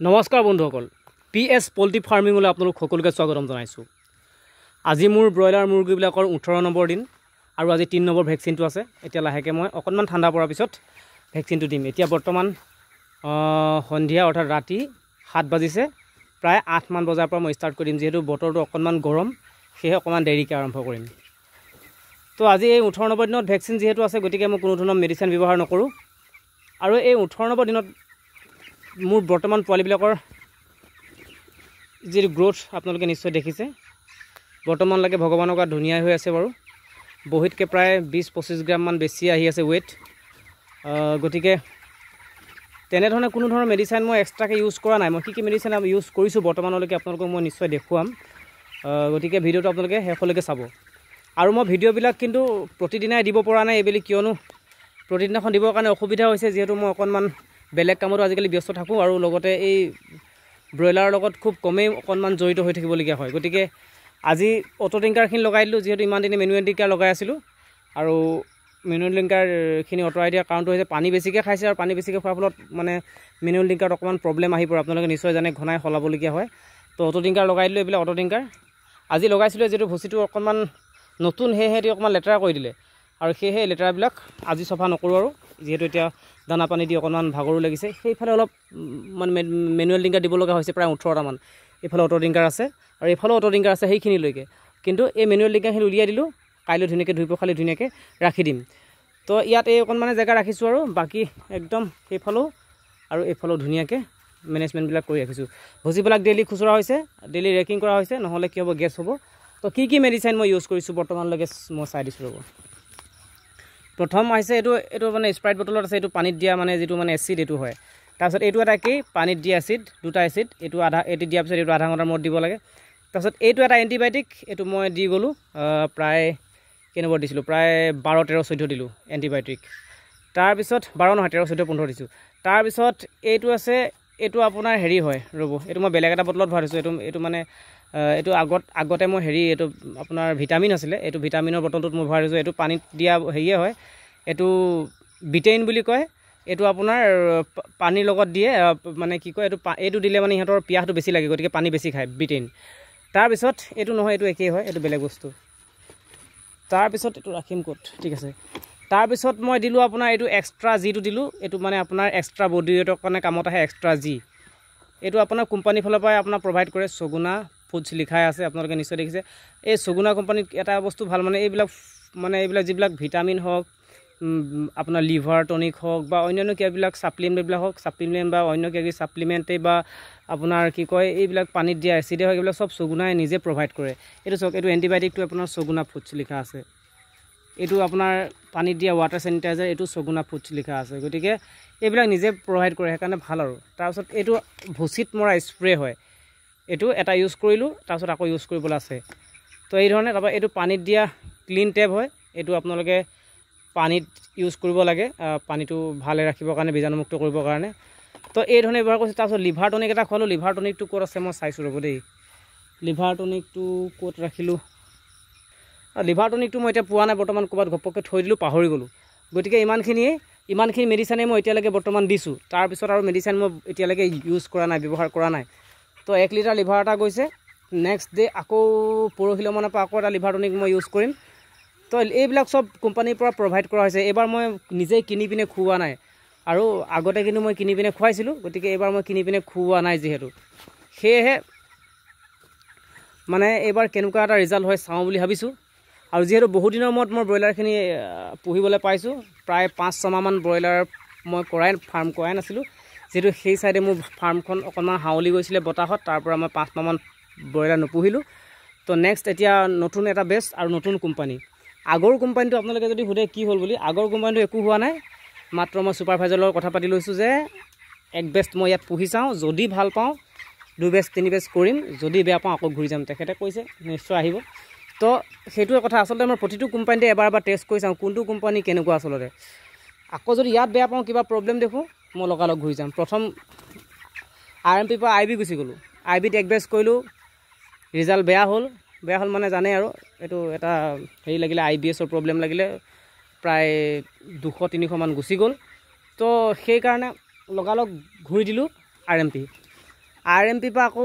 নমস্কাৰ বন্ধুসকল, PS পোল্ট্ৰি ফাৰ্মিঙলৈ আপোনালোক সকলোকে স্বাগতম জনাইছোঁ। আজি মোৰ ব্ৰইলাৰ মুৰ্গীবিলাকৰ 18 নম্বৰ দিন আৰু আজি 3 নম্বৰ ভেকচিনটো আছে। এতিয়া লাহেকৈ মই অকণমান ঠাণ্ডা পৰাৰ পিছত ভেকচিনটো দিম। এতিয়া বৰ্তমান সন্ধিয়া অৰ্থাৎ ৰাতি 7 বাজিছে, প্ৰায় 8 মান বজাৰ পৰা মই ষ্টাৰ্ট কৰিম। যিহেতু বতৰটো অকণমান গৰম, সেয়ে অকণমান দেৰিকৈ আৰম্ভ কৰিম। তো আজি এই 18 নম্বৰ দিনত ভেকচিন যিহেতু আছে, গতিকে মই কোনো ধৰণৰ মেডিচিন ব্যৱহাৰ নকৰোঁ। আৰু এই 18 নম্বৰ দিনত মোৰ বৰ্তমান পোৱালিবিলাকৰ যি গ্ৰোথ আপোনালোকে নিশ্চয় দেখিছে। বৰ্তমানলৈকে ভগৱানৰ গাত ধুনীয়া হৈ আছে বাৰু। বহুতকৈ প্ৰায় 20-25 গ্ৰামমান বেছি আহি আছে ৱেইট। গতিকে তেনেধৰণে কোনো ধৰণৰ মেডিচিন মই এক্সট্ৰাকৈ ইউজ কৰা নাই। মই কি মেডিচিন ইউজ কৰিছোঁ বৰ্তমানলৈকে আপোনালোকক মই নিশ্চয় দেখুৱাম। গতিকে ভিডিঅ'টো আপোনালোকে শেষলৈকে চাব। আৰু মই ভিডিঅ'বিলাক কিন্তু প্ৰতিদিনাই দিব পৰা নাই এইবেলি, কিয়নো প্ৰতিদিনাখন দিবৰ কাৰণে অসুবিধা হৈছে। যিহেতু মই অকণমান বেলেগ কামতো আজিকালি ব্যস্ত থাকোঁ আৰু লগতে এই ব্ৰইলাৰৰ লগত খুব কমেই অকণমান জড়িত হৈ থাকিবলগীয়া হয়। গতিকে আজি অটো টিংকাৰখিনি লগাই দিলোঁ। যিহেতু ইমান দিনে মেনুৱেল টিংকাৰ লগাই আছিলোঁ, আৰু মেনুৱেল টিংকাৰখিনি আঁতৰাই দিয়াৰ কাৰণটো হৈছে পানী বেছিকৈ খাইছে, আৰু পানী বেছিকৈ খোৱাৰ ফলত মানে মেনুৱেল টিংকাৰত অকণমান প্ৰব্লেম আহি পৰে। আপোনালোকে নিশ্চয় জানে, ঘনাই সলাবলগীয়া হয়। তো অটো টিংকাৰ লগাই দিলোঁ। এইবিলাক অটো টিংকাৰ আজি লগাইছিলোঁ। যিহেতু ভুচিটো অকণমান নতুন, সেয়েহে অকণমান লেতেৰা কৰি দিলে, আৰু সেয়েহে লেতেৰাবিলাক আজি চফা নকৰোঁ। আৰু যিহেতু এতিয়া দানা পানী দি অকণমান ভাগৰো লাগিছে, সেইফালে অলপ মানে মেনুৱেল টিংকাৰ দিব লগা হৈছে, প্ৰায় 18টামান। এইফালে অটো টিংকাৰ আছে আৰু এইফালেও অটো টিংকাৰ আছে সেইখিনিলৈকে। কিন্তু এই মেনুৱেল টিংকাৰখিনি উলিয়াই দিলোঁ। কাইলৈ ধুনীয়াকৈ ধুই পখালি ধুনীয়াকৈ ৰাখি দিম। তো ইয়াত এই অকণমানে জেগা ৰাখিছোঁ, আৰু বাকী একদম সেইফালেও আৰু এইফালেও ধুনীয়াকৈ মেনেজমেণ্টবিলাক কৰি ৰাখিছোঁ। ভুচিবিলাক ডেইলি খুচুৰা হৈছে, ডেইলি ৰেকিং কৰা হৈছে, নহ'লে কি হ'ব, গেছ হ'ব। তো কি মেডিচিন মই ইউজ কৰিছোঁ বৰ্তমানলৈকে মই চাই দিছোঁ ৰ'ব। প্ৰথম আহিছে এইটো মানে স্প্ৰাইট বটলত আছে। এইটো পানীত দিয়া মানে যিটো মানে এচিড এইটো হয়। তাৰপিছত এইটো এটা কি পানীত দিয়া এচিড, দুটা এচিড। এইটো দিয়াৰ পিছত এইটো আধা ঘণ্টাৰ মূৰত দিব লাগে। তাৰপিছত এইটো এটা এণ্টিবায়'টিক, এইটো মই দি গ'লোঁ প্ৰায় কেইনম্বৰ দিছিলোঁ, প্ৰায় 12, 13, 14 দিলোঁ এণ্টিবায়'টিক। তাৰপিছত 12 নহয়, 13, 14, 15 দিছোঁ। তাৰপিছত এইটো আছে, এইটো আপোনাৰ হেৰি হয় ৰ'ব, এইটো মই বেলেগ এটা বটলত ভৰাই দিছোঁ। এইটো মানে এইটো আগতে মই এইটো আপোনাৰ ভিটামিন আছিলে, এইটো ভিটামিনৰ বটলটোত মই ভৰাই দিছোঁ। এইটো পানীত দিয়া হেৰিয়ে হয়, এইটো বিটেইন বুলি কয়। এইটো আপোনাৰ পানীৰ লগত দিয়ে, মানে কি কয়, এইটো দিলে মানে ইহঁতৰ পিয়াহটো বেছি লাগে, গতিকে পানী বেছি খায়, বিটেইন। তাৰপিছত এইটো নহয়, এইটো একেই হয়, এইটো বেলেগ বস্তু। তাৰপিছত এইটো ৰাখিম ক'ত, ঠিক আছে। তাৰপিছত মই দিলোঁ আপোনাৰ এইটো এক্সট্ৰা জিটো দিলোঁ। এইটো মানে আপোনাৰ এক্সট্ৰা বডি ৱেটৰ কাৰণে কামত আহে, এক্সট্ৰা জি। এইটো আপোনাৰ কোম্পানীৰ ফালৰ পৰাই আপোনাৰ প্ৰভাইড কৰে। ছগুনা ফুডছ লিখাই আছে, আপোনালোকে নিশ্চয় দেখিছে। এই ছগুনা কোম্পানীত এটা বস্তু ভাল, মানে এইবিলাক যিবিলাক ভিটামিন হওক, আপোনাৰ লিভাৰ টনিক হওক, বা অন্যান্য কিবাবিলাক ছাপ্লিমেণ্টবিলাক হওক, ছাপ্লিমেণ্ট বা অন্য কিবা ছাপ্লিমেণ্টেই বা আপোনাৰ কি কয়, এইবিলাক পানীত দিয়া এচিডে হওক, এইবিলাক চব ছগুনাই নিজে প্ৰভাইড কৰে। এইটো চাওক, এইটো এণ্টিবায়'টিকটো আপোনাৰ ছগুনা ফুডছ লিখা আছে। এইটো আপোনাৰ পানীত দিয়া ৱাটাৰ চেনিটাইজাৰ, এইটো ছগুনা ফুডছ লিখা আছে। গতিকে এইবিলাক নিজে প্ৰভাইড কৰে, সেইকাৰণে ভাল। আৰু তাৰপিছত এইটো ভুচিত মৰা স্প্ৰে হয়, এইটো এটা ইউজ কৰিলোঁ, তাৰপিছত আকৌ ইউজ কৰিবলৈ আছে। তো এই ধৰণে। তাৰপৰা এইটো পানীত দিয়া ক্লিন টেপ হয়, এইটো আপোনালোকে পানীত ইউজ কৰিব লাগে, পানীটো ভালে ৰাখিবৰ কাৰণে, বীজাণুমুক্ত কৰিবৰ কাৰণে। তো এই ধৰণে ব্যৱহাৰ কৰিছোঁ। তাৰপিছত লিভাৰ টনিক এটা খোৱালোঁ। লিভাৰ টনিকটো ক'ত আছে মই চাইছোঁ ৰ'ব দেই। লিভাৰ টনিকটো ক'ত ৰাখিলোঁ, লিভাৰ টনিকটো মই এতিয়া পোৱা নাই বৰ্তমান, ক'ৰবাত ঘপককৈ থৈ দিলোঁ, পাহৰি গ'লোঁ। গতিকে ইমানখিনি মেডিচিনে মই এতিয়ালৈকে বৰ্তমান দিছোঁ। তাৰপিছত আৰু মেডিচিন মই এতিয়ালৈকে ইউজ কৰা নাই, ব্যৱহাৰ কৰা নাই। তো 1 লিটাৰ লিভাৰ এটা গৈছে। নেক্সট ডে আকৌ পৰহিলৈ মানৰ পৰা আকৌ এটা লিভাৰ টনিক মই ইউজ কৰিম। তো এইবিলাক চব কোম্পানীৰ পৰা প্ৰভাইড কৰা হৈছে। এইবাৰ মই নিজেই কিনি পিনে খুওৱা নাই, আৰু আগতে কিন্তু মই কিনি পিনে খুৱাইছিলোঁ। গতিকে এইবাৰ মই কিনি পিনে খুওৱা নাই, যিহেতু সেয়েহে মানে এইবাৰ কেনেকুৱা এটা ৰিজাল্ট হয় চাওঁ বুলি ভাবিছোঁ। আৰু যিহেতু বহুদিনৰ মূৰত মই ব্ৰইলাৰখিনি পুহিবলৈ পাইছোঁ, প্ৰায় 5-6 মাহমান ব্ৰইলাৰ মই ফাৰ্ম কৰাই নাছিলোঁ। যিহেতু সেই চাইডে মোৰ ফাৰ্মখন অকণমান হাৱলি গৈছিলে বতাহত, তাৰ পৰা মই 5 মাহমান ব্ৰইলাৰ নুপুহিলোঁ। তো নেক্সট এতিয়া নতুন এটা বেচ আৰু নতুন কোম্পানী। আগৰ কোম্পানীটো আপোনালোকে যদি সোধে কি হ'ল বুলি, আগৰ কোম্পানীটো একো হোৱা নাই। মাত্ৰ মই ছুপাৰভাইজাৰৰ লগত কথা পাতি লৈছোঁ যে 1 বেচ মই ইয়াত পুহি চাওঁ, যদি ভাল পাওঁ 2 বেচ 3 বেচ কৰিম, যদি বেয়া পাওঁ আকৌ ঘূৰি যাম। তেখেতে কৈছে নিশ্চয় আহিব। তো সেইটোৱে কথা। আচলতে মই প্ৰতিটো কোম্পানীতে এবাৰ টেষ্ট কৰি চাওঁ, কোনটো কোম্পানী কেনেকুৱা আচলতে। আকৌ যদি ইয়াত বেয়া পাওঁ, কিবা প্ৰব্লেম দেখোঁ, মই লগালগ ঘূৰি যাম। প্ৰথম RMP পৰা IB গুচি গ'লোঁ। IBত 1 বেচ কৰিলোঁ, ৰিজাল্ট বেয়া হ'ল মানে জানে আৰু, এইটো এটা হেৰি লাগিলে, IBSৰ প্ৰব্লেম লাগিলে, প্ৰায় 200-300 মান গুচি গ'ল। তো সেইকাৰণে লগালগ ঘূৰি দিলোঁ RMP। RMP পৰা আকৌ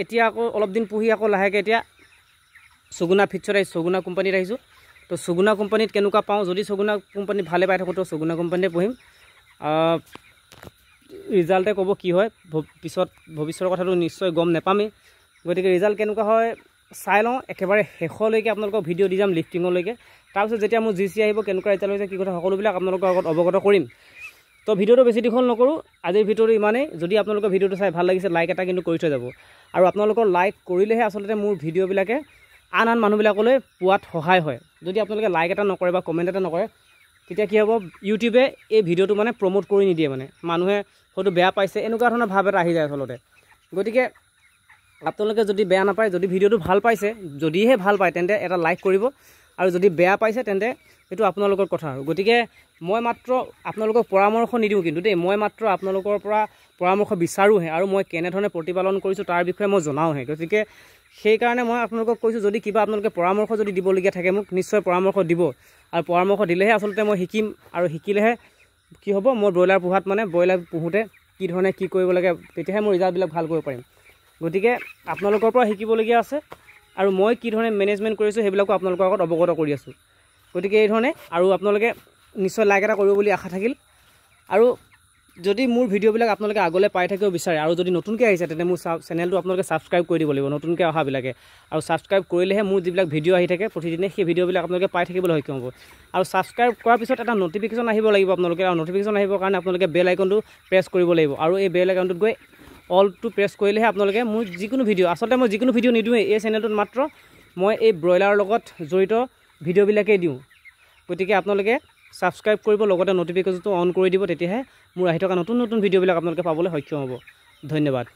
এতিয়া আকৌ অলপ দিন পুহি আকৌ লাহেকৈ এতিয়া সুগুনা ফিটছত আহিছোঁ, সুগুনা কোম্পানীত আহিছোঁ। তো সুগুনা কোম্পানীত কেনেকুৱা পাওঁ, যদি সুগুনা কোম্পানীত ভালে পাই থাকোঁ তো সুগুনা কোম্পানীতে পঢ়িম। ৰিজাল্টে ক'ব কি হয়, পিছত ভৱিষ্যতৰ কথাটো নিশ্চয় গম নাপামেই। গতিকে ৰিজাল্ট কেনেকুৱা হয় চাই লওঁ, একেবাৰে শেষলৈকে আপোনালোকক ভিডিঅ' দি যাম লিফটিঙলৈকে। তাৰপিছত যেতিয়া মোৰ GC আহিব, কেনেকুৱা ৰিজাল্ট হৈছে, কি কথা সকলোবিলাক আপোনালোকৰ আগত অৱগত কৰিম। তো ভিডিঅ'টো বেছি দীঘল নকৰোঁ, আজিৰ ভিডিঅ'টো ইমানেই। যদি আপোনালোকৰ ভিডিঅ'টো চাই ভাল লাগিছে, লাইক এটা কিন্তু কৰি থৈ যাব। আৰু আপোনালোকৰ লাইক কৰিলেহে আচলতে মোৰ ভিডিঅ'বিলাকে আন মানুহবিলাকলৈ পোৱাত সহায় হয়। যদি আপোনালোকে লাইক এটা নকৰে বা কমেণ্ট এটা নকৰে, তেতিয়া কি হ'ব, ইউটিউবে এই ভিডিঅ'টো মানে প্ৰমোট কৰি নিদিয়ে, মানে মানুহে হয়তো বেয়া পাইছে এনেকুৱা ধৰণৰ ভাৱ এটা আহি যায় আচলতে। গতিকে আপোনালোকে যদি বেয়া নাপায়, যদি ভিডিঅ'টো ভাল পাইছে, যদিহে ভাল পায় তেন্তে এটা লাইক কৰিব, আৰু যদি বেয়া পাইছে তেন্তে সেইটো আপোনালোকৰ কথা। আৰু গতিকে মই মাত্ৰ আপোনালোকক পৰামৰ্শ নিদিওঁ কিন্তু দেই, মই মাত্ৰ আপোনালোকৰ পৰা পৰামৰ্শ বিচাৰোঁহে, আৰু মই কেনেধৰণে প্ৰতিপালন কৰিছোঁ তাৰ বিষয়ে মই জনাওঁহে। গতিকে সেইকাৰণে মই আপোনালোকক কৈছোঁ, যদি কিবা আপোনালোকে পৰামৰ্শ যদি দিবলগীয়া থাকে মোক নিশ্চয় পৰামৰ্শ দিব, আৰু পৰামৰ্শ দিলেহে আচলতে মই শিকিম, আৰু শিকিলেহে কি হ'ব, মই ব্ৰইলাৰ পোহাত মানে ব্ৰইলাৰ পোহোঁতে কি ধৰণে কি কৰিব লাগে, তেতিয়াহে মই ৰিজাল্টবিলাক ভাল কৰিব পাৰিম। গতিকে আপোনালোকৰ পৰা শিকিবলগীয়া আছে, আৰু মই কি ধৰণে মেনেজমেণ্ট কৰিছোঁ সেইবিলাকো আপোনালোকৰ আগত অৱগত কৰি আছোঁ। গতিকে এই ধৰণে, আৰু আপোনালোকে নিশ্চয় লাইক এটা কৰিব বুলি আশা থাকিল। আৰু যদি মোৰ ভিডিঅ'বিলাক আপোনালোকে আগলৈ পাই থাকিব বিচাৰে, আৰু যদি নতুনকৈ আহিছে তেন্তে মোৰ চেনেলটো আপোনালোকে ছাবস্ক্ৰাইব কৰি দিব লাগিব, নতুনকৈ অহাবিলাকে। আৰু ছাবস্ক্ৰাইব কৰিলেহে মোৰ যিবিলাক ভিডিঅ' আহি থাকে প্ৰতিদিনে, সেই ভিডিঅ'বিলাক আপোনালোকে পাই থাকিবলৈ সক্ষম হ'ব। আৰু ছাবস্ক্ৰাইব কৰাৰ পিছত এটা নটিফিকেশ্যন আহিব লাগিব আপোনালোকে, আৰু নটিফিকেশ্যন আহিবৰ কাৰণে আপোনালোকে বেল আইকনটো প্ৰেছ কৰিব লাগিব, আৰু এই বেল আইকনটোত গৈ অলটো প্ৰেছ কৰিলেহে আপোনালোকে মোৰ যিকোনো ভিডিঅ', আচলতে মই যিকোনো ভিডিঅ' নিদিওঁৱেই, এই চেনেলটোত মাত্ৰ মই এই ব্ৰইলাৰৰ লগত জড়িত ভিডিঅ'বিলাকেই দিওঁ। গতিকে আপোনালোকে ছাবস্ক্ৰাইব কৰিব, লগতে নটিফিকেশ্যনটো অন কৰি দিব, তেতিয়াহে মোৰ আহি থকা নতুন ভিডিঅ'বিলাক আপোনালোকে পাবলৈ সক্ষম হ'ব। ধন্যবাদ।